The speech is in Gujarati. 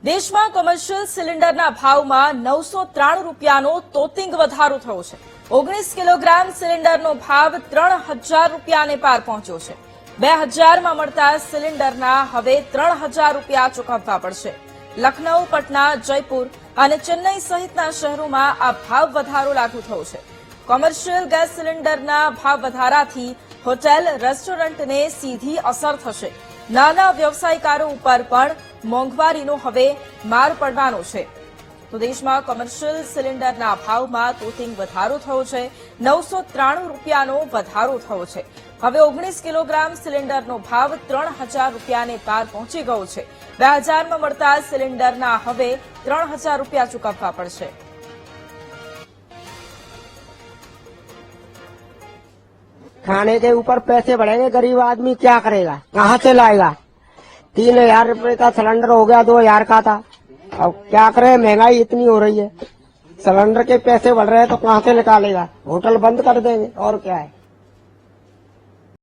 દેશમાં કોમર્શિયલ સિલિન્ડરના ભાવમાં 993 રૂપિયાનો તોતિંગ વધારો થયો છે। 19 કિલોગ્રામ સિલિન્ડરનો ભાવ 3000 રૂપિયાને પાર પહોંચ્યો છે। 2000માં મળતા સિલિન્ડરના હવે 3000 રૂપિયા ચૂકવવા પડશે। લખનઉ, પટના, જયપુર અને ચેન્નઈ સહિતના શહેરોમાં આ ભાવ વધારો લાગુ થયો છે। કોમર્શિયલ ગેસ સિલિન્ડરના ભાવ વધારાથી હોટેલ, રેસ્ટોરન્ટને સીધી અસર થશે। નાના વ્યવસાયકારો ઉપર પણ મોંઘવારીનો હવે માર પડવાનો છે। તો દેશમાં કોમર્શિયલ સિલિન્ડરના ભાવમાં તોતિંગ વધારો થયો છે। 993 રૂપિયાનો વધારો થયો છે। હવે 19 કિલોગ્રામ સિલિન્ડરનો ભાવ 3000 રૂપિયાને પાર પહોંચી ગયો છે। 2000માં મળતા સિલિન્ડરના હવે 3000 રૂપિયા ચૂકવવા પડશે। खाने के ऊपर पैसे बढ़ेंगे, गरीब आदमी क्या करेगा, कहाँ से लाएगा। 3000 रुपए का सिलेंडर हो गया, 2000 का था। अब क्या करें, महंगाई इतनी हो रही है, सिलेंडर के पैसे बढ़ रहे हैं तो कहाँ से निकालेगा। होटल बंद कर देंगे और क्या है।